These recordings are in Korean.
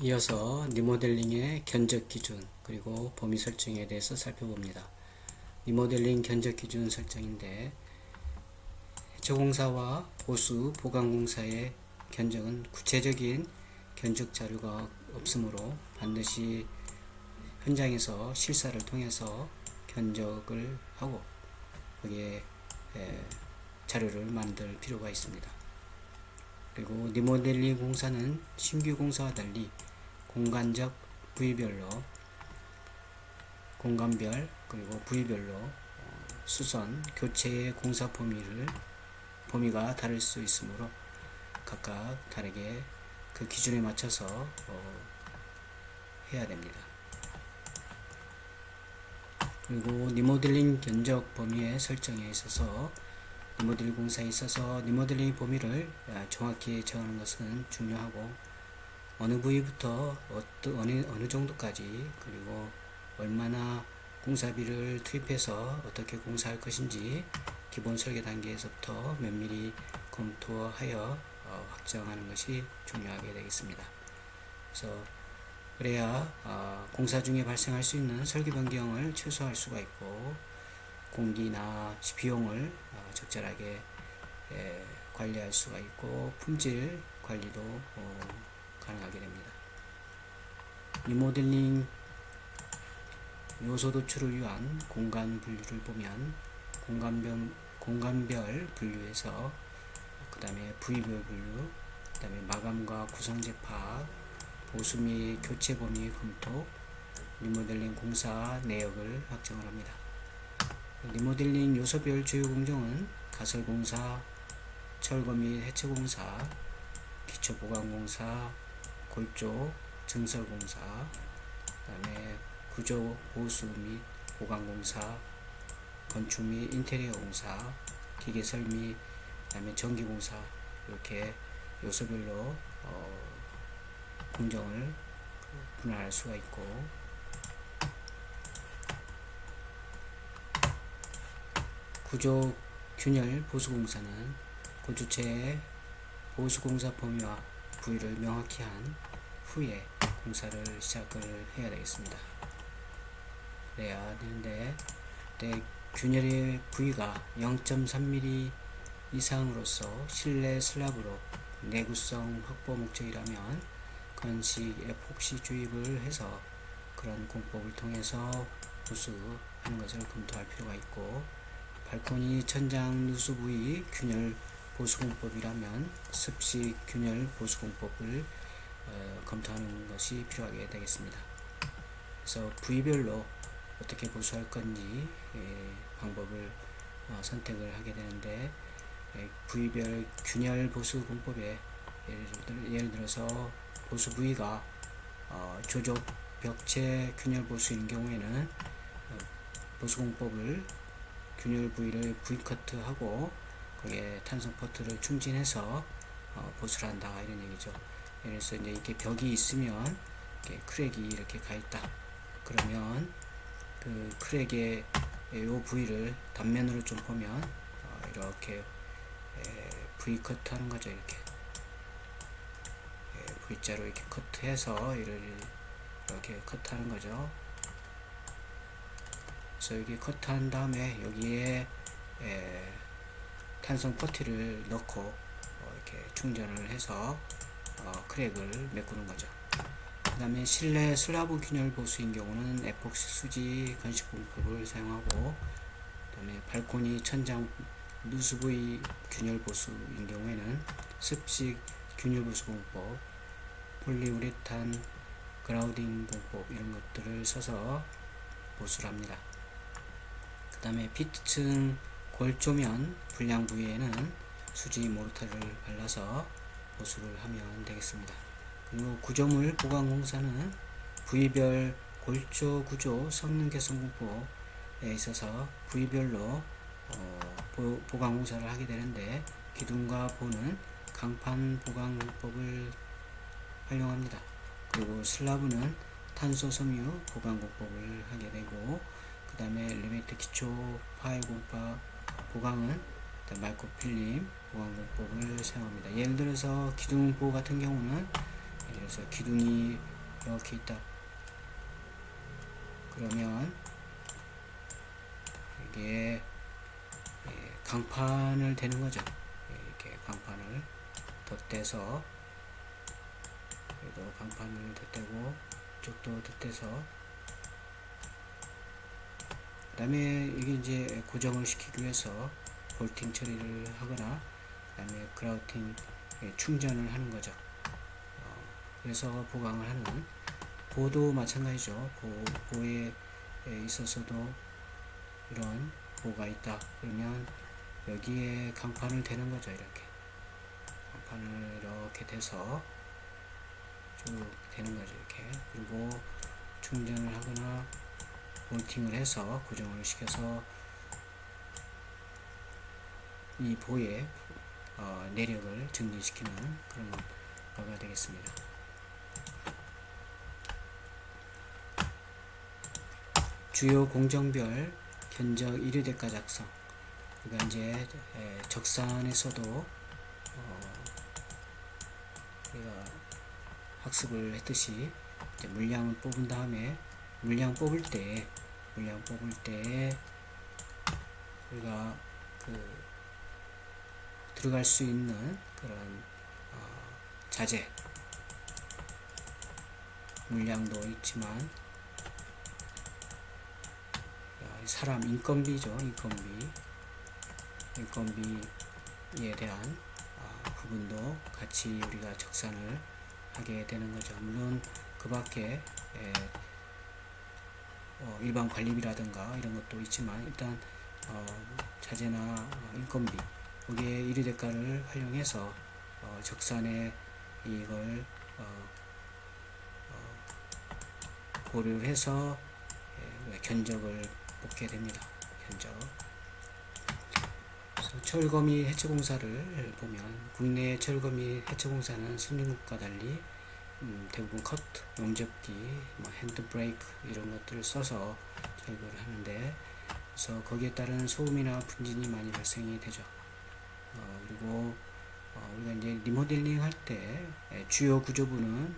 이어서 리모델링의 견적 기준 그리고 범위 설정에 대해서 살펴봅니다. 리모델링 견적 기준 설정인데, 해처공사와 보수 보강공사의 견적은 구체적인 견적 자료가 없으므로 반드시 현장에서 실사를 통해서 견적을 하고 거기에 자료를 만들 필요가 있습니다. 그리고 리모델링 공사는 신규 공사와 달리 공간적 부위별로 공간별 그리고 부위별로 수선, 교체의 공사 범위가 다를 수 있으므로 각각 다르게 그 기준에 맞춰서 해야 됩니다. 그리고 리모델링 견적 범위의 설정에 있어서 리모델링 공사에 있어서 리모델링 범위를 정확히 정하는 것은 중요하고, 어느 부위부터 어느 정도까지 그리고 얼마나 공사비를 투입해서 어떻게 공사할 것인지 기본 설계 단계에서부터 면밀히 검토하여 확정하는 것이 중요하게 되겠습니다. 그래야 공사 중에 발생할 수 있는 설계 변경을 최소화할 수가 있고, 공기나 비용을 적절하게 관리할 수가 있고, 품질 관리도 가능하게 됩니다. 리모델링 요소 도출을 위한 공간 분류를 보면 공간별 분류에서 그 다음에 부위별 분류, 그 다음에 마감과 구성재 파악, 보수 및 교체 범위 검토, 리모델링 공사 내역을 확정을 합니다. 리모델링 요소별 주요 공정은 가설공사, 철거 및 해체공사, 기초보강공사, 골조, 증설공사, 그 다음에 구조 보수 및 보강공사, 건축 및 인테리어 공사, 기계설 및 그다음에 전기공사, 이렇게 요소별로 공정을 분할할 수가 있고, 구조 균열 보수공사는 건축체의 보수공사 범위와 부위를 명확히 한 후에 공사를 시작을 해야 되겠습니다. 그래야 되는데, 균열의 부위가 0.3mm 이상으로서 실내 슬랍으로 내구성 확보 목적이라면 건식 에폭시 주입을 해서 그런 공법을 통해서 보수하는 것을 검토할 필요가 있고, 발코니 천장 누수 부위 균열 보수공법이라면 습식 균열 보수공법을 검토하는 것이 필요하게 되겠습니다. 그래서 부위별로 어떻게 보수할 건지 방법을 선택을 하게 되는데, 부위별 균열 보수 공법에 예를 들어서 보수 부위가 조적 벽체 균열 보수인 경우에는 보수 공법을 균열 부위를 V커트하고 거기에 탄성 퍼트를 충진해서 보수를 한다, 이런 얘기죠. 예를 들어서 이제 이렇게 벽이 있으면 이렇게 크랙이 이렇게 가 있다. 그러면 그 크랙의 요 부위를 단면으로 좀 보면 이렇게 V 커트하는 거죠. 이렇게 V자로 이렇게 커트해서 이렇게 커트하는 거죠. 그래서 여기 커트한 다음에 여기에 탄성 퍼티를 넣고 이렇게 충전을 해서 크랙을 메꾸는 거죠. 그 다음에 실내 슬라브 균열 보수인 경우는 에폭시 수지 건식 공법을 사용하고, 그 다음에 발코니 천장 누수 부위 균열 보수인 경우에는 습식 균열 보수 공법, 폴리우레탄 그라우딩 공법, 이런 것들을 써서 보수를 합니다. 그 다음에 피트층 골조면 불량 부위에는 수지 모르타를 발라서 보수를 하면 되겠습니다. 그리고 구조물 보강 공사는 부위별 골조 구조 성능 개선 공법에 있어서 부위별로 보강 공사를 하게 되는데, 기둥과 보는 강판 보강 공법을 활용합니다. 그리고 슬라브는 탄소 섬유 보강 공법을 하게 되고, 그 다음에 엘리베이터 기초 파일 공법 보강은 마이크로필름 보강 공법을 사용합니다. 예를 들어서 기둥보 같은 경우는 그래서 기둥이 이렇게 있다. 그러면 이게 강판을 대는 거죠. 이렇게 강판을 덧대서, 여기도 강판을 덧대고 이쪽도 덧대서, 그 다음에 이게 이제 고정을 시키기 위해서 볼팅 처리를 하거나, 그 다음에 그라우팅 충전을 하는 거죠. 그래서 보강을 하는, 보도 마찬가지죠. 보에 있어서도 이런 보가 있다. 그러면 여기에 강판을 대는 거죠. 이렇게 강판을 이렇게 대서 쭉 대는 거죠. 이렇게. 그리고 충전을 하거나 볼팅을 해서 고정을 시켜서 이 보의 내력을 증진시키는 그런 거가 되겠습니다. 주요 공정별 견적 1위대가 작성. 그러니까 이제 적산에서도 우리가 학습을 했듯이 이제 물량을 뽑은 다음에 물량 뽑을 때 우리가 그 들어갈 수 있는 그런 자재 물량도 있지만, 사람 인건비죠. 인건비에 대한 부분도 같이 우리가 적산을 하게 되는 거죠. 물론 그 밖에 일반 관리비라든가 이런 것도 있지만, 일단 자재나 인건비, 거기에 1위대가를 활용해서 적산에 이걸 고려를 해서 견적을 뽑게 됩니다. 견적. 철거 및 해체 공사를 보면, 국내 철거 및 해체 공사는 선진국과 달리 대부분 커트, 용접기, 핸드브레이크 이런 것들을 써서 철거를 하는데, 그래서 거기에 따른 소음이나 분진이 많이 발생이 되죠. 그리고 우리가 이제 리모델링 할 때 주요 구조부는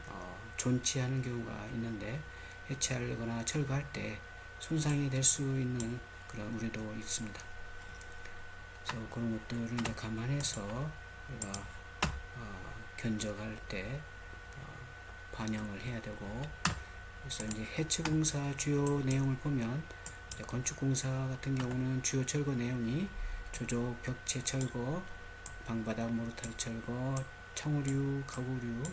존치하는 경우가 있는데, 해체하거나 철거할 때 손상이 될 수 있는 그런 우려도 있습니다. 그래서 그런 것들을 이제 감안해서 우리가 견적할 때 반영을 해야 되고, 그래서 이제 해체 공사 주요 내용을 보면, 건축 공사 같은 경우는 주요 철거 내용이 조적, 벽체 철거, 방바닥 모르타르 철거, 창호류, 가구류, 그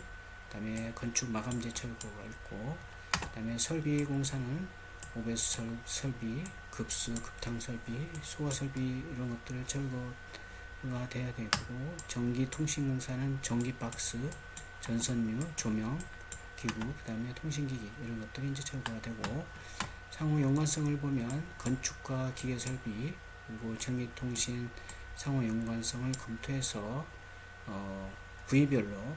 다음에 건축 마감재 철거가 있고, 그 다음에 설비 공사는 오배수 설비, 급수, 급탕 설비, 소화 설비 이런 것들을 철거가 돼야 되고, 전기 통신 공사는 전기 박스, 전선류, 조명, 기구, 그 다음에 통신기기 이런 것들이 이제 철거가 되고, 상호 연관성을 보면 건축과 기계 설비, 그리고 전기통신 상호 연관성을 검토해서 부위별로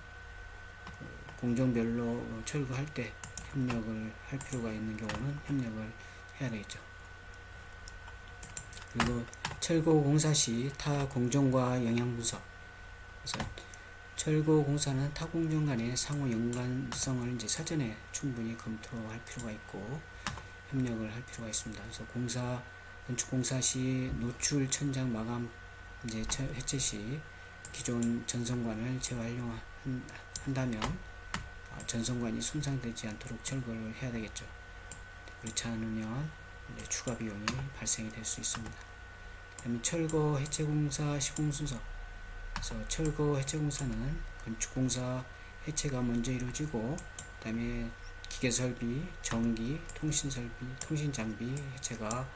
공정별로 철거할 때 협력을 할 필요가 있는 경우는 협력을 해야 되겠죠. 그리고 철거 공사 시 타 공정과 영향 분석. 그래서 철거 공사는 타 공정 간의 상호 연관성을 이제 사전에 충분히 검토할 필요가 있고 협력을 할 필요가 있습니다. 그래서 건축 공사 시 노출 천장 마감 이제 해체 시 기존 전선관을 재활용한다면 전선관이 손상되지 않도록 철거를 해야 되겠죠. 그렇지 않으면 이제 추가 비용이 발생이 될 수 있습니다. 그다음에 철거 해체 공사 시공 순서. 그래서 철거 해체 공사는 건축 공사 해체가 먼저 이루어지고, 그다음에 기계 설비, 전기, 통신 설비, 통신 장비 해체가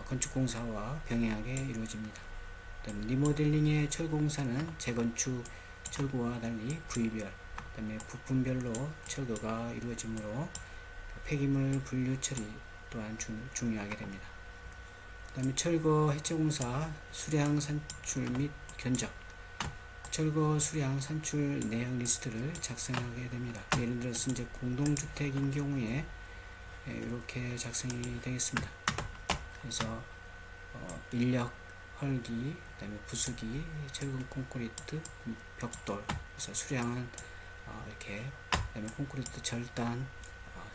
건축 공사와 병행하게 이루어집니다. 그다음에 리모델링의 철거 공사는 재건축 철거와 달리 부위별, 그다음에 부품별로 철거가 이루어지므로 폐기물 분류 처리 또한 중요하게 됩니다. 그다음에 철거 해체 공사 수량 산출 및 견적. 철거 수량 산출 내역 리스트를 작성하게 됩니다. 예를 들어서 이제 공동주택인 경우에 이렇게 작성이 되겠습니다. 그래서 인력 헐기, 그 다음에 부수기, 철근 콘크리트, 벽돌. 그래서 수량은 이렇게, 그 다음에 콘크리트 절단,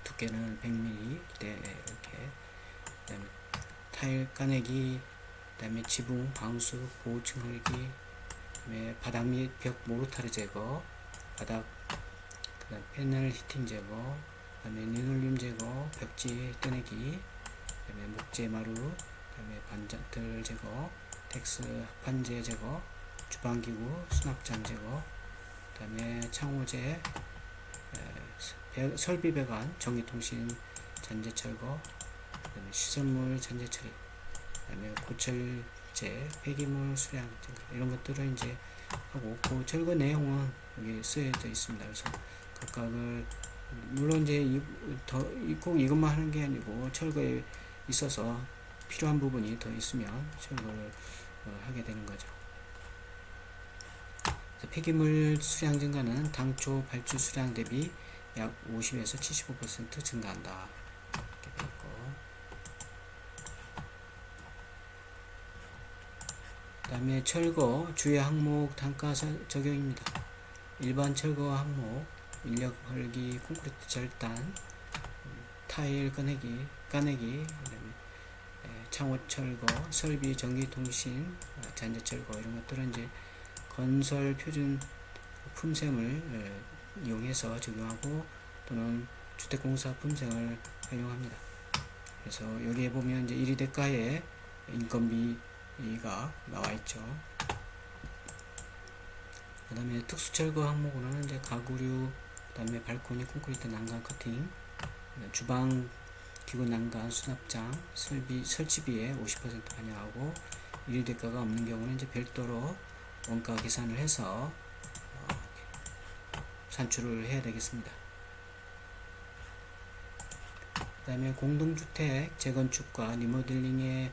두께는 100mm, 이렇게, 그 다음에 타일 까내기, 그 다음에 지붕, 방수, 보호층 헐기, 그 다음에 바닥 및 벽 모르타르 제거, 바닥, 그 다음에 패널 히팅 제거, 그 다음에 리놀륨 제거, 벽지 뜨내기, 그 다음에 목재 마루, 그 다음에 반자들 제거, 텍스 합판재 제거, 주방기구, 수납장 제거, 그 다음에 창호재, 설비 배관, 전기통신 잔재 철거, 그 다음에 시설물 잔재 처리, 그 다음에 고철재, 폐기물 수량 증가, 이런 것들을 이제 하고, 그 철거 내용은 여기 쓰여져 있습니다. 그래서 각각을, 물론 이제 꼭 이것만 하는 게 아니고 철거에 있어서 필요한 부분이 더 있으면 철거를 하게 되는 거죠. 폐기물 수량 증가는 당초 발주 수량 대비 약 50에서 75% 증가한다. 이렇게 되어 있고, 그 다음에 철거 주요 항목 단가 적용입니다. 일반 철거 항목, 인력 헐기, 콘크리트 절단, 타일 까내기, 그다음에 창호 철거, 설비, 전기통신, 잔재 철거, 이런 것들은 이제 건설 표준 품셈을 이용해서 적용하고, 또는 주택공사 품셈을 활용합니다. 그래서 여기에 보면 이제 1위 대가에 인건비가 나와 있죠. 그 다음에 특수철거 항목으로는 이제 가구류, 그 다음에 발코니, 콘크리트 난간 커팅, 주방 기구 난간, 수납장, 설치비에 50% 반영하고, 1위 대가가 없는 경우는 이제 별도로 원가 계산을 해서 산출을 해야 되겠습니다. 그 다음에 공동주택 재건축과 리모델링의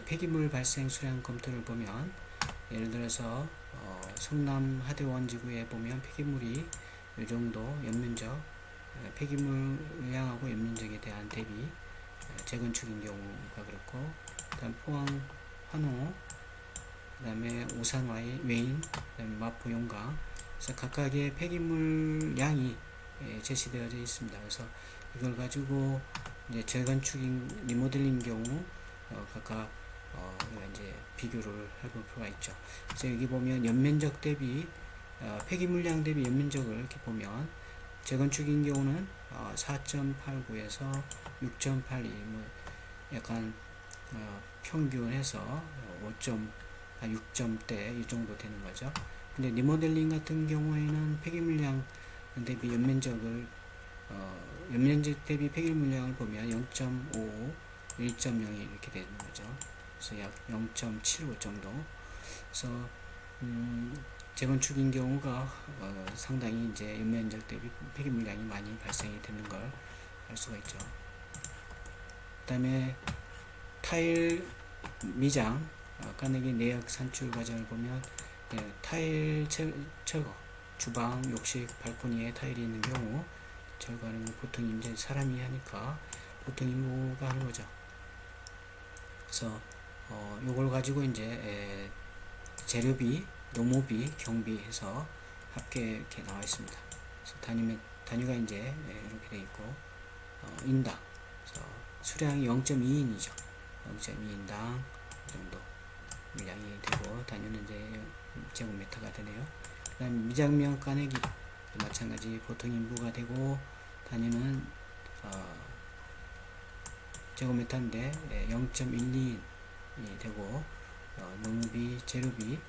폐기물 발생 수량 검토를 보면, 예를 들어서 성남 하대원 지구에 보면 폐기물이 이 정도 연면적, 폐기물량하고 연면적에 대한 대비, 재건축인 경우가 그렇고, 그 다음 포항 환호, 그 다음에 오산 외인, 그 다음에 마포 용강, 그래서 각각의 폐기물량이 제시되어져 있습니다. 그래서 이걸 가지고 이제 재건축인 리모델링 경우 각각 이제 비교를 해볼 필요가 있죠. 그래서 여기 보면 연면적 대비 폐기물량 대비 연면적을 이렇게 보면, 재건축인 경우는 4.89에서 6.82, 뭐 약간 평균해서 6점대 이 정도 되는 거죠. 근데 리모델링 같은 경우에는 폐기물량 대비 연면적을 연면적 대비 폐기물량을 보면 0.5, 1.02 이렇게 되는 거죠. 그래서 약 0.75 정도. 그래서 재건축인 경우가 상당히 이제 연면적 대비 폐기물량이 많이 발생이 되는 걸 알 수가 있죠. 그 다음에 타일 미장, 까내기 내역 산출 과정을 보면, 타일 철거, 주방, 욕실, 발코니에 타일이 있는 경우 철거하는 거 보통 이제 사람이 하니까 보통 인부가 하는 거죠. 그래서 요걸 가지고 이제 재료비, 노무비, 경비 해서 합계 이렇게 나와 있습니다. 그래서 단위가 이제 이렇게 돼 있고, 인당, 그래서 수량이 0.2인이죠. 0.2인당 정도 물량이 되고, 단위는 이제 제곱미터가 되네요. 그 다음 미장면 까내기 마찬가지 보통 인부가 되고, 단위는 제곱미터인데 0.12인이 되고, 농비, 재료비,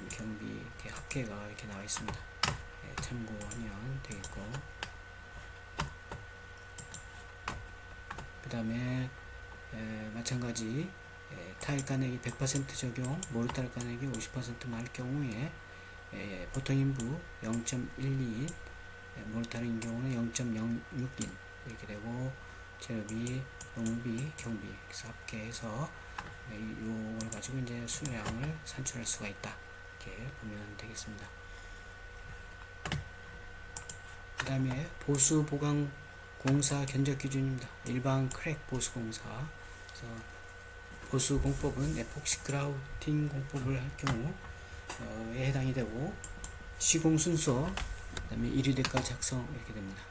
경비 이렇게 합계가 이렇게 나와 있습니다. 참고하면 되겠고, 그 다음에 마찬가지 타일 까내기 100% 적용, 모르타르 까내기 50%만 할 경우에 보통 인부 0.12인, 모르타르인 경우는 0.06인 이렇게 되고, 재료비, 농비, 경비 합계해서 이걸 가지고 이제 수량을 산출할 수가 있다. 이렇게 보면 되겠습니다. 그 다음에 보수 보강 공사 견적 기준입니다. 일반 크랙 보수 공사. 그래서 보수 공법은 에폭시 그라우팅 공법을 할 경우에 해당이 되고, 시공 순서, 그 다음에 이류대가 작성 이렇게 됩니다.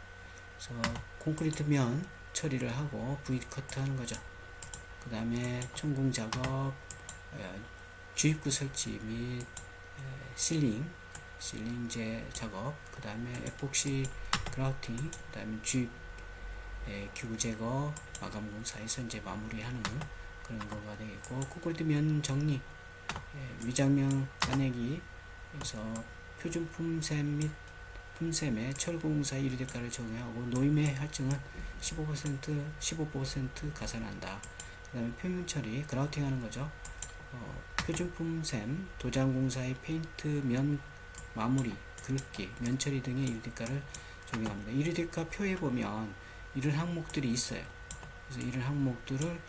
그래서 콘크리트 면 처리를 하고 V 커트 하는 거죠. 그 다음에 천공 작업, 주입구 설치 및 실링제 작업, 그 다음에 에폭시 그라우팅, 그 다음에 주입 기구 제거, 마감 공사에서 이제 마무리하는 그런 거가 되겠고, 콘크리트 면 정리, 위장면 까내기, 그래서 표준 품셈 및 품셈에 철공사 이류대가를 적용하고, 노임의 할증은 15% 가산한다. 그 다음에 표면 처리, 그라우팅 하는 거죠. 표준 품셈, 도장공사의 페인트, 면 마무리, 긁기, 면 처리 등의 이류대가를 적용합니다. 이류대가 표에 보면 이런 항목들이 있어요. 그래서 이런 항목들을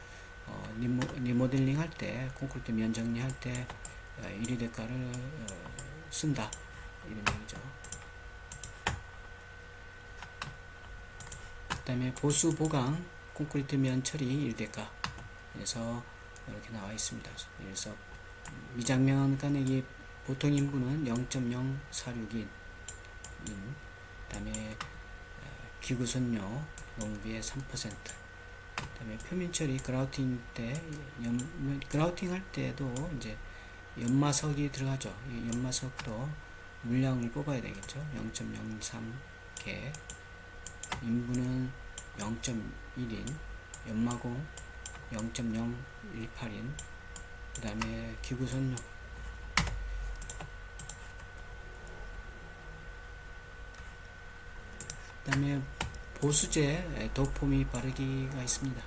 리모델링 할 때, 콘크리트 면 정리할 때 이류대가를 쓴다, 이런 얘기죠. 그 다음에 보수 보강 콘크리트 면 처리 이류대가, 그래서 이렇게 나와 있습니다. 그래서 미장면 까내기 보통 인부는 0.046인, 그 다음에 기구 선료 농비의 3%, 그 다음에 표면 처리 그라우팅 때, 그라우팅 할 때도 이제 연마석이 들어가죠. 이 연마석도 물량을 뽑아야 되겠죠. 0.03개, 인부는 0.1인, 연마공 0.018인, 그 다음에 기구 선료, 그 다음에 보수제 도포 및 바르기가 있습니다.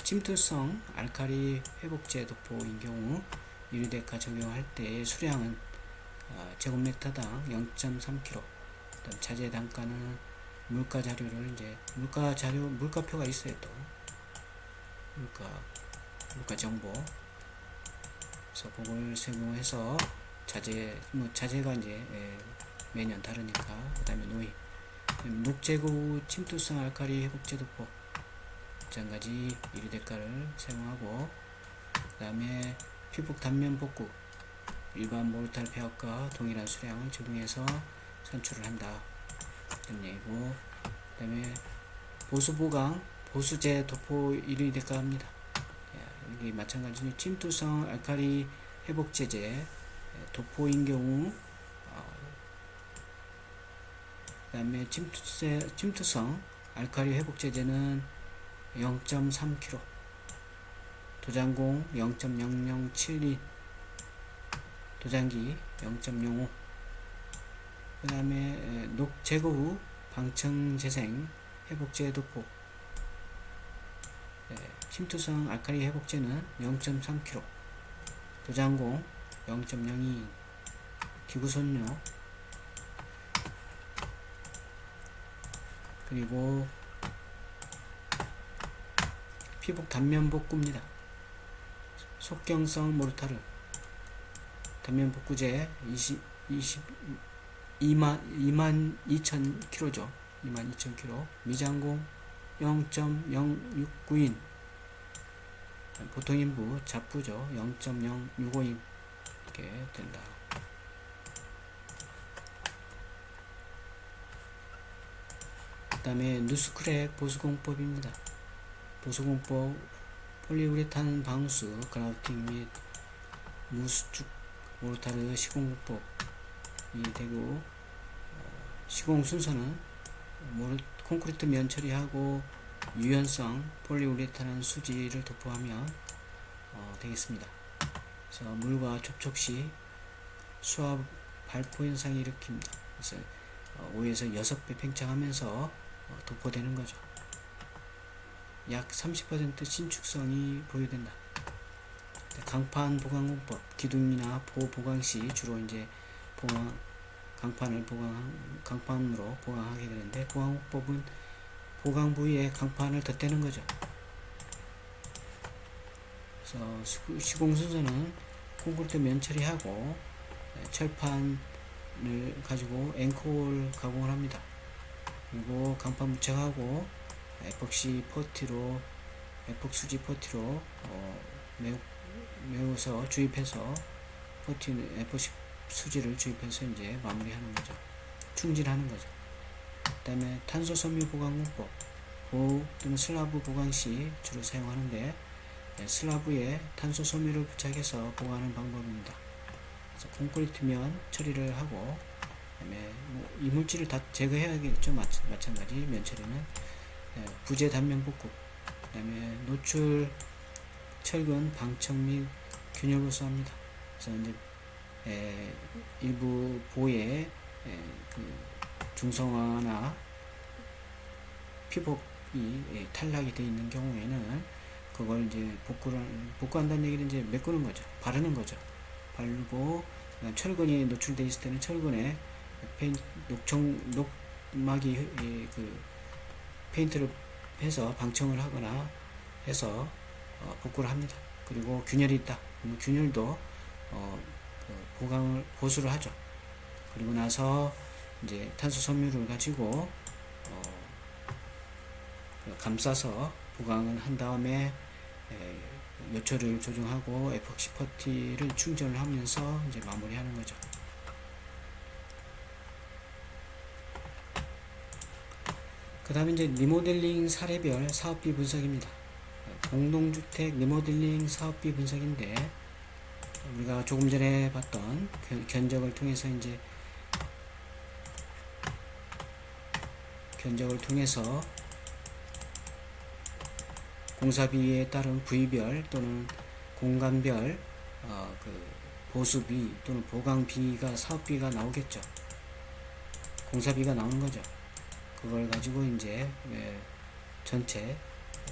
침투성 알칼리 회복제 도포인 경우 이류대가 적용할 때 수량은 제곱미터당 0.3kg, 자재 단가는 물가 자료를 이제 물가표가 있어요. 또 물가 정보, 그래서 그걸 적용해서 자재가 이제 매년 다르니까, 그 다음에 노임, 녹제거 후 침투성 알칼리 회복제 도포 마찬가지 이류대가를 사용하고, 그 다음에 피폭 단면 복구 일반 모르탈 폐합과 동일한 수량을 적용해서 선출을 한다, 이런 얘기고, 그 다음에 보수 보강 보수제 도포 이류대가 합니다. 여기 마찬가지로 침투성 알칼리 회복제제 도포인 경우, 그 다음에 침투성 알칼리 회복제제는 0.3kg, 도장공 0.007인, 도장기 0.05, 그 다음에 녹 제거 후 방청재생 회복제 도포, 침투성 알칼리 회복제는 0.3kg, 도장공 0.02인, 기구 선료, 그리고 피복 단면 복구입니다. 속경성 모르타르 단면 복구제 22,000kg죠. 22,000kg, 미장공 0.069인, 보통 인부 잡부죠. 0.065인 이렇게 된다. 그 다음에 누스크랙 보수공법입니다. 보수공법 폴리우레탄 방수 그라우팅 및 무수축 모르타르 시공법이 되고, 시공 순서는 콘크리트 면 처리하고 유연성 폴리우레탄 수지를 도포하면 되겠습니다. 그래서 물과 접촉 시 수압 발포 현상이 일으킵니다. 그래서 5에서 6배 팽창하면서 도포되는 거죠. 약 30% 신축성이 보유된다. 강판 보강공법 기둥이나 보 보강 시 주로 이제 강판으로 보강하게 되는데, 보강법은 보강 부위에 강판을 덧대는 거죠. 그래서 시공 순서는 콘크리트 면 처리하고 철판을 가지고 앵콜 가공을 합니다. 그리고 강판 부착하고 에폭시 퍼티로 에폭 수지 퍼티로 메워서 주입해서 에포식 수지를 주입해서 이제 마무리하는 거죠. 충질하는 거죠. 그 다음에 탄소 섬유 보강 공법, 또는 슬라브 보강 시 주로 사용하는데, 슬라브에 탄소 섬유를 부착해서 보강하는 방법입니다. 그래서 콘크리트면 처리를 하고, 그다음에 뭐 이물질을 다 제거해야겠죠. 마찬가지 면 처리는 부재 단면 복구, 그다음에 노출 철근 방청 및 균열 보수합니다. 그래서 이제 일부 보에 그 중성화나 피복이 탈락이 되어 있는 경우에는 그걸 이제 복구한다는 얘기는 이제 메꾸는 거죠. 바르는 거죠. 바르고 철근이 노출되어 있을 때는 철근에 녹막이 그 페인트를 해서 방청을 하거나 해서 복구를 합니다. 그리고 균열이 있다. 균열도 보수를 하죠. 그리고 나서 이제 탄소 섬유를 가지고 감싸서 보강을 한 다음에 요철을 조정하고 에폭시 퍼티를 충전을 하면서 이제 마무리하는 거죠. 그 다음에 이제 리모델링 사례별 사업비 분석입니다. 공동주택 리모델링 사업비 분석인데, 우리가 조금 전에 봤던 견적을 통해서 공사비에 따른 부위별 또는 공간별 그 보수비 또는 보강비가 사업비가 나오겠죠. 공사비가 나오는 거죠. 그걸 가지고 이제 전체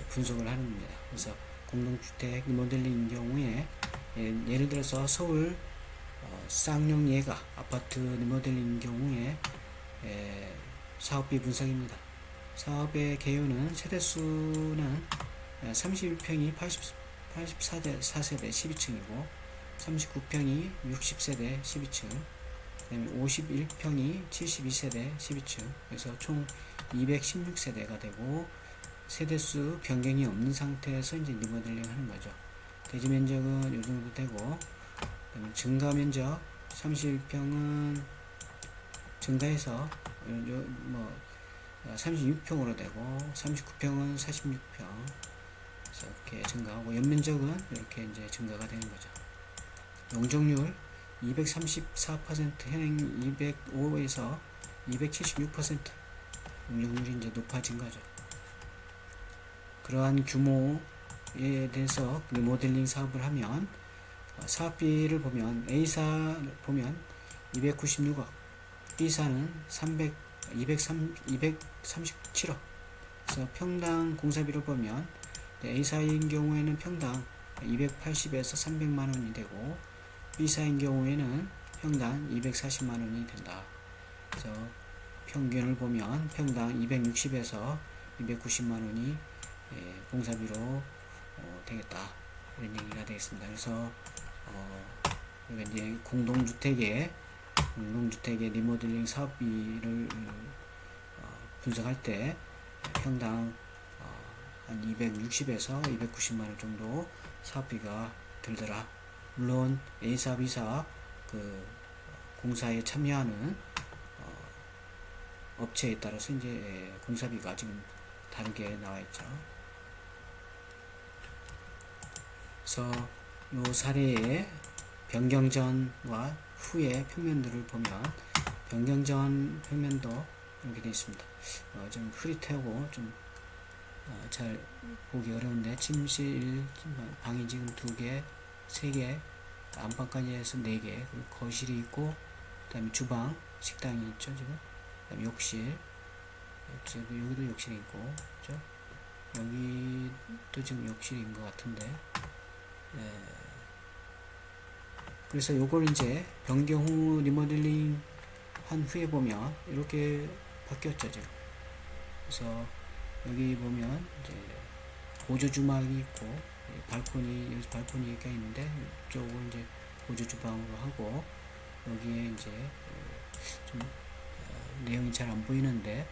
분석을 하는 겁니다. 그래서 공동주택 리모델링 경우에 예를 들어서 서울 쌍용 예가 아파트 리모델링 경우에 사업비 분석입니다. 사업의 개요는 세대수는 31평이 84세대 12층이고 39평이 60세대 12층, 그 다음에 51평이 72세대 12층, 그래서 총 216세대가 되고, 세대수 변경이 없는 상태에서 이제 리모델링 하는 거죠. 대지 면적은 이 정도 되고, 그다음에 증가 면적 31평은 증가해서 36평으로 되고, 39평은 46평, 그래서 이렇게 증가하고, 연면적은 이렇게 이제 증가가 되는 거죠. 용적률 234%, 현행 205에서 276% 용적률이 이제 높아진 거죠. 그러한 규모에 대해서 리모델링 사업을 하면 사업비를 보면 A사 보면 296억, B사는 237억. 그래서 평당 공사비를 보면 A사인 경우에는 평당 280에서 300만 원이 되고, B사인 경우에는 평당 240만 원이 된다. 그래서 평균을 보면 평당 260에서 290만 원이 공사비로 되겠다, 이런 얘기가 되겠습니다. 그래서 이제 공동주택의 리모델링 사업비를 분석할 때 평당 한 260에서 290만 원 정도 사업비가 들더라. 물론 A사, B사 그 공사에 참여하는 업체에 따라서 이제 공사비가 지금 다르게 나와 있죠. 그래서 이 사례의 변경 전과 후의 평면들을 보면, 변경 전 평면도 이렇게 되어 있습니다. 좀 흐릿하고 좀 잘 보기 어려운데, 침실 방이 지금 2개, 3개, 안방까지 해서 4개, 그리고 거실이 있고, 그 다음에 주방, 식당이 있죠, 지금. 그 다음에 욕실, 여기도 욕실이 있고, 그죠? 여기도 지금 욕실인 것 같은데, 그래서 요걸 이제 변경 후 리모델링 한 후에 보면 이렇게 바뀌었죠, 지금. 그래서 여기 보면 이제 보조 주방이 있고, 여기 발코니가 있는데, 이쪽을 이제 보조 주방으로 하고, 여기에 이제 좀 내용이 잘 안 보이는데,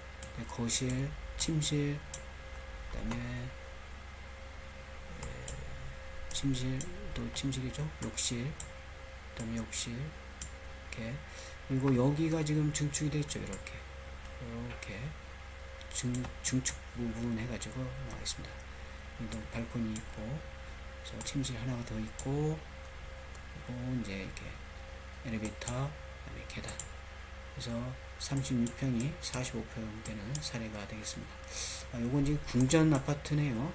거실, 침실, 그 다음에 침실도 침실이죠. 욕실, 그다음에 욕실 이렇게. 그리고 여기가 지금 증축이 됐죠. 이렇게 증축 부분 해가지고 나와 있습니다. 여기도 발코니 있고, 그래서 침실 하나가 더 있고, 그리고 이제 이렇게 엘리베이터, 그다음에 계단. 그래서 36평이 45평 되는 사례가 되겠습니다. 요건 지금 궁전 아파트네요.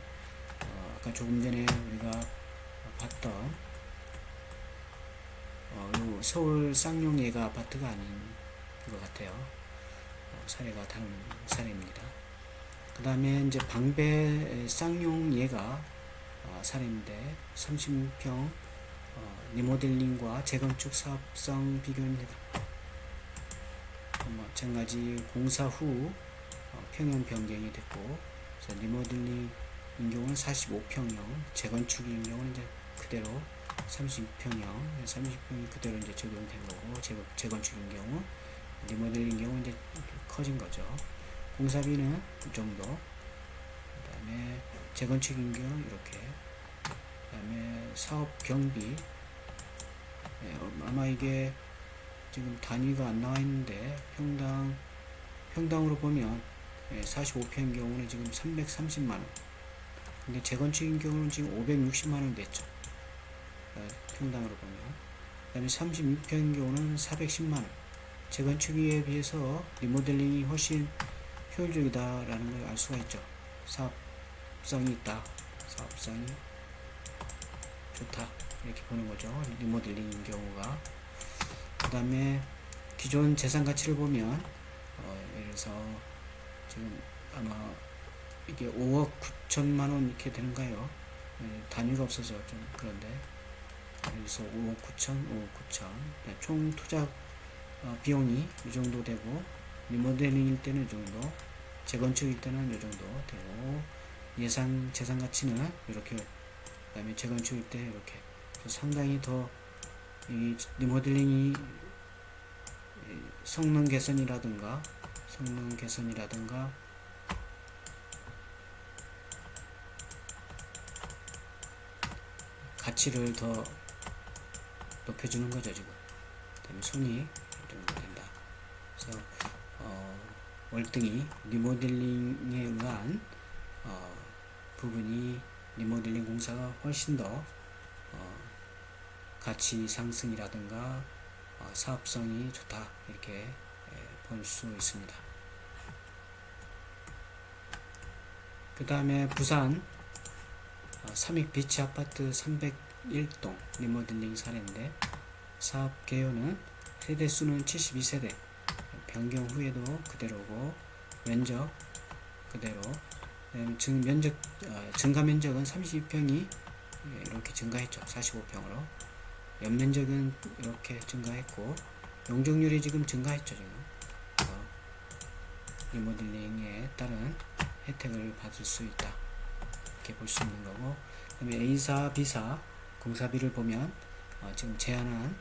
아까 조금 전에 우리가 봤던 요 서울 쌍용예가 아파트가 아닌 것 같아요. 사례가 다른 사례입니다. 그 다음에 이제 방배 쌍용예가 사례인데 36평 리모델링과 재건축 사업성 비교입니다. 마찬가지 공사 후 평형 변경이 됐고, 그래서 리모델링인 경우는 45평형, 재건축인 경우는 이제 그대로 36평형, 36평이 그대로 이제 적용된 거고, 재건축인 경우, 리모델링인 경우 이제 커진 거죠. 공사비는 이 정도. 그 다음에 재건축인 경우 이렇게. 그 다음에 사업 경비. 아마 이게 지금 단위가 안 나와 있는데 평당으로 보면 45평인 경우는 지금 330만원, 근데 재건축인 경우는 지금 560만원 됐죠. 평당으로 보면. 그 다음에 36평인 경우는 410만원. 재건축에 비해서 리모델링이 훨씬 효율적이다라는 걸 알 수가 있죠. 사업성이 있다, 사업성이 좋다, 이렇게 보는 거죠. 리모델링인 경우가. 그 다음에 기존 재산 가치를 보면 예를 들어서 지금 아마 이게 5억 9천만원 이렇게 되는가요? 단위가 없어서 좀 그런데, 그래서 5억 9천, 5억 9천. 총 투자 비용이 이 정도 되고, 리모델링일 때는 이 정도, 재건축일 때는 이 정도 되고, 예상 재산 가치는 이렇게, 그 다음에 재건축일 때 이렇게. 상당히 더 이 리모델링이 성능 개선이라든가 가치를 더 높여주는 거죠, 지금. 그 다음에 손익 정도 된다. 그래서 월등히 리모델링에 의한 부분이, 리모델링 공사가 훨씬 더 가치 상승이라든가 사업성이 좋다, 이렇게 볼 수 있습니다. 그 다음에 부산 삼익 비치 아파트 301동 리모델링 사례인데, 사업 개요는 세대수는 72세대, 변경 후에도 그대로고, 면적 그대로, 증가 면적은 32평이 이렇게 증가했죠. 45평으로. 연면적은 이렇게 증가했고, 용적률이 지금 증가했죠. 지금 리모델링에 따른 혜택을 받을 수 있다, 이렇게 볼 수 있는 거고. 그 다음에 A사, B사 공사비를 보면 지금 제한한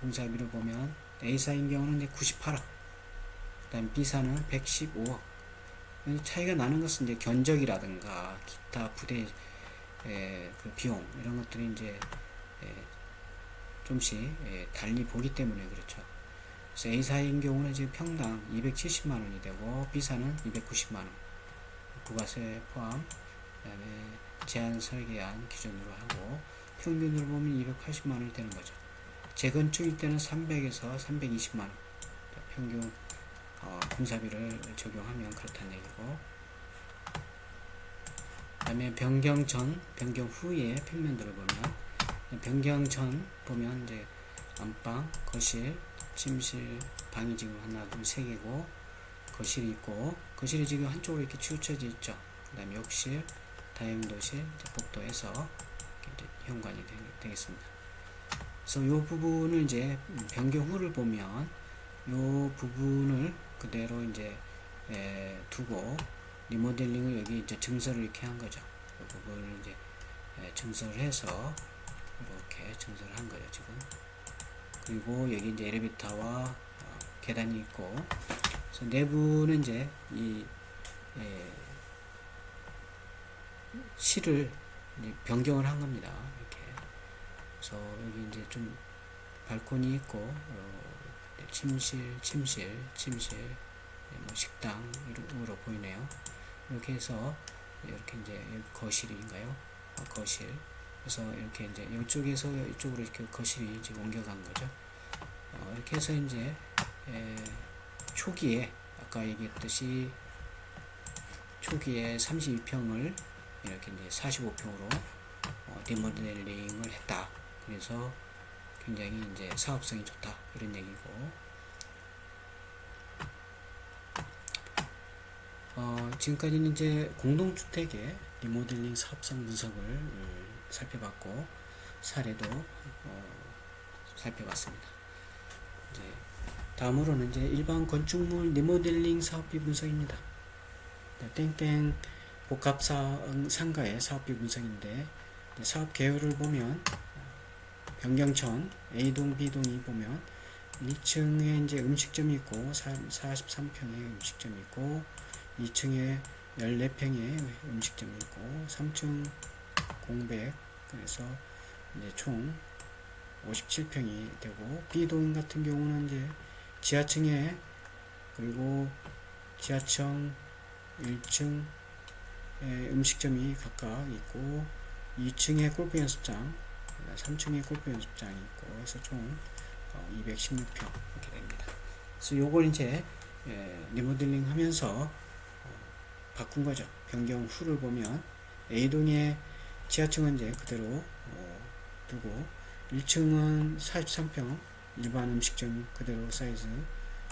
공사비를 보면 A사인 경우는 이제 98억, 그 다음에 B사는 115억. 차이가 나는 것은 이제 견적이라든가 기타 부대 그 비용, 이런 것들이 이제 좀씩 달리 보기 때문에 그렇죠. 그래서 A사인 경우는 지금 평당 270만원이 되고, B사는 290만원, 부가세 포함, 그 다음에 제한 설계안 기준으로 하고, 평균으로 보면 280만원이 되는 거죠. 재건축일 때는 300에서 320만원 평균 공사비를 적용하면 그렇다는 얘기고, 그 다음에 변경 전, 변경 후의 평면들을 보면, 변경 전 보면 이제 안방, 거실, 침실, 방이 지금 하나, 둘, 세 개고, 거실이 있고, 거실이 지금 한쪽으로 이렇게 치우쳐져 있죠. 그 다음에 욕실, 다용도실, 복도에서 이제 현관이 되겠습니다. 그래서 이 부분을 이제 변경 후를 보면, 이 부분을 그대로 이제 두고, 리모델링을 여기 이제 증설을 이렇게 한 거죠. 이 부분을 이제 증설을 해서 이렇게 증설을 한 거예요, 지금. 그리고 여기 이제 엘리베이터와 계단이 있고, 그래서 내부는 이제 이 실을 이제 변경을 한 겁니다. 이렇게 그래서 여기 이제 좀 발코니 있고 침실, 뭐 식당으로 보이네요. 이렇게 해서 이렇게 이제 여기 거실인가요? 거실. 그래서 이렇게 이제 이쪽에서 이쪽으로 이렇게 거실이 이제 옮겨간 거죠. 이렇게 해서 이제 초기에 아까 얘기했듯이 초기에 32평을 이렇게 이제 45평으로 리모델링을 했다. 그래서 굉장히 이제 사업성이 좋다 이런 얘기고, 지금까지는 이제 공동주택의 리모델링 사업성 분석을 살펴봤고 사례도 살펴봤습니다. 이제 다음으로는 이제 일반 건축물 리모델링 사업비 분석입니다. 땡땡 복합 상가의 사업비 분석인데, 사업 개요를 보면 변경천 A동 B동이 보면 1층에 이제 음식점이 있고 43평에 음식점이 있고 2층에 14평의 음식점이 있고 3층 공백, 그래서 이제 총 57평이 되고, B동 같은 경우는 이제 지하층에 그리고 지하층 1층에 음식점이 각각 있고 2층에 골프 연습장, 3층에 골프 연습장이 있고 해서 총 216평 이렇게 됩니다. 그래서 요걸 이제 리모델링 하면서 바꾼 거죠. 변경 후를 보면 A동의 지하층은 이제 그대로 두고 1층은 43평 일반 음식점 그대로 사이즈,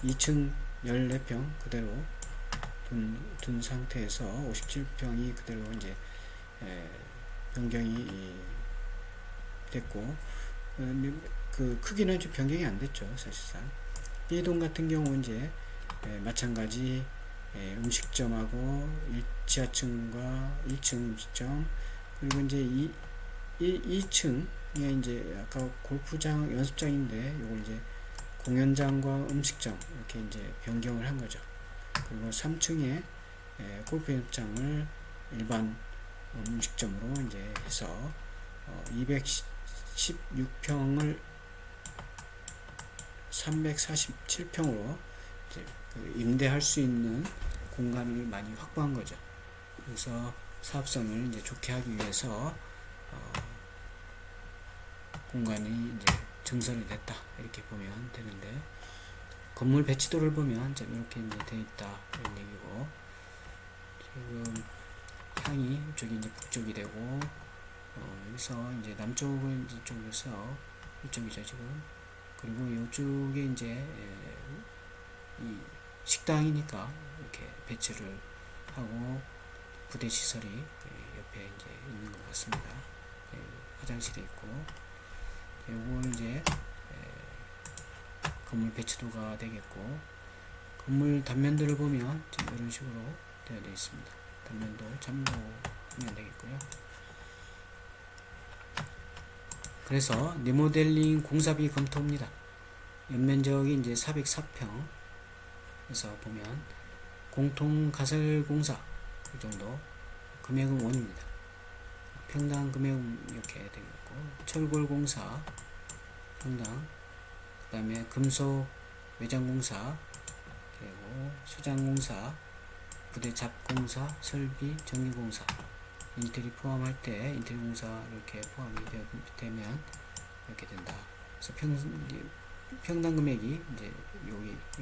2층 14평 그대로 둔 상태에서 57평이 그대로 이제 변경이 됐고, 그 크기는 좀 변경이 안 됐죠 사실상. B동 같은 경우 이제 마찬가지 음식점하고 지하층과 1층 음식점, 그리고 이제 2층에 이제 아까 골프장 연습장인데 요걸 이제 공연장과 음식점 이렇게 이제 변경을 한 거죠. 그리고 3층에 골프 연습장을 일반 음식점으로 이제 해서 216평을 347평으로 이제 임대할 수 있는 공간을 많이 확보한 거죠. 그래서 사업성을 이제 좋게 하기 위해서 공간이 이제 증설이 됐다 이렇게 보면 되는데, 건물 배치도를 보면 이렇게 이제 돼 있다 이런 얘기고, 지금 향이 이쪽이 이제 북쪽이 되고 여기서 이제 남쪽을 이쪽에서 이쪽이죠 지금. 그리고 이쪽에 이제 이 식당이니까 이렇게 배치를 하고 부대 시설이 옆에 이제 있는 것 같습니다. 화장실이 있고, 요거 이제 건물 배치도가 되겠고, 건물 단면들을 보면 지금 이런 식으로 되어 있습니다. 단면도 참고하면 되겠고요. 그래서 리모델링 공사비 검토입니다. 연면적이 이제 404평. 그래서 보면 공통 가설 공사 이 정도, 금액은 원입니다. 평당 금액은 이렇게 되겠고, 철골 공사 평당, 그 다음에 금속 외장 공사, 그리고 수장 공사, 부대 잡공사, 설비, 정리공사, 인테리 포함할 때 인테리 공사 이렇게 포함이 되면 이렇게 된다. 그래서 평당 금액이 이제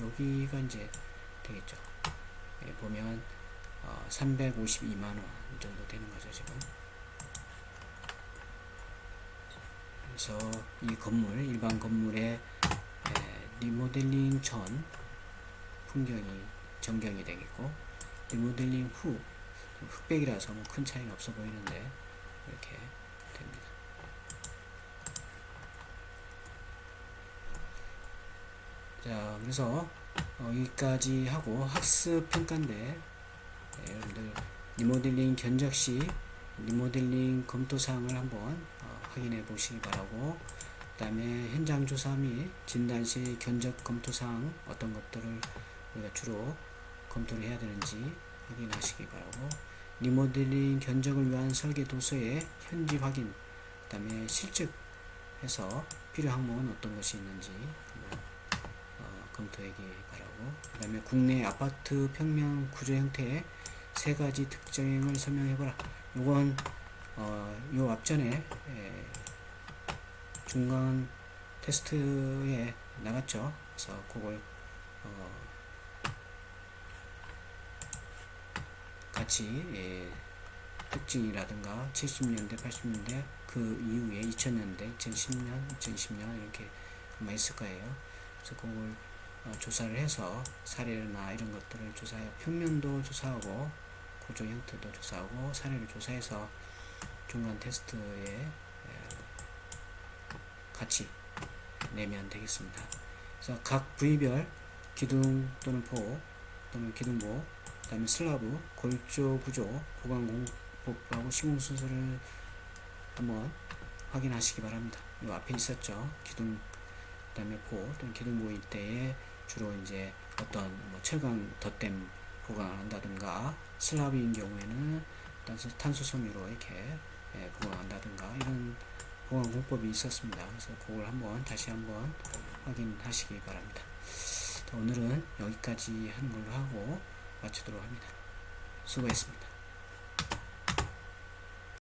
여기가 이제 되겠죠. 보면 352만원 이 정도 되는 거죠 지금. 그래서 이 건물, 일반 건물의 리모델링 전 풍경이 전경이 되겠고, 리모델링 후 흑백이라서 뭐 큰 차이가 없어 보이는데 이렇게 됩니다. 자, 그래서 여기까지 하고 학습 평가인데, 여러분들 리모델링 견적 시 리모델링 검토 사항을 한번 확인해 보시기 바라고, 그 다음에 현장 조사 및 진단 시 견적 검토 사항 어떤 것들을 우리가 주로 검토를 해야 되는지 확인하시기 바라고, 리모델링 견적을 위한 설계 도서의 현지 확인, 그 다음에 실측 해서 필요 항목은 어떤 것이 있는지 한번 검토하기 바라고, 그 다음에 국내 아파트 평면 구조 형태의 세 가지 특징을 설명해보라. 요건 요 앞전에 중간 테스트에 나갔죠. 그래서 그걸 같이 특징이라든가 70년대 80년대 그 이후에 2000년대 2010년 2020년 이렇게 아마 있을 거예요. 그래서 그걸 조사를 해서 사례나 이런 것들을 조사해, 평면도 조사하고 구조 형태도 조사하고 사례를 조사해서 중간 테스트에 같이 내면 되겠습니다. 그래서 각 부위별 기둥 또는 포 또는 기둥보, 그 다음에 슬라브, 골조 구조, 보강 공법하고 시공 순서를 한번 확인하시기 바랍니다. 이 앞에 있었죠. 기둥, 그 다음에 포 또는 기둥보일 때에 주로 이제 어떤 철강 덧댐 보강을 한다든가, 슬라브인 경우에는 탄소 섬유로 이렇게 보강한다든가 이런 보강 공법이 있었습니다. 그래서 그걸 다시 한번 확인하시기 바랍니다. 오늘은 여기까지 하는 걸로 하고 마치도록 합니다. 수고했습니다.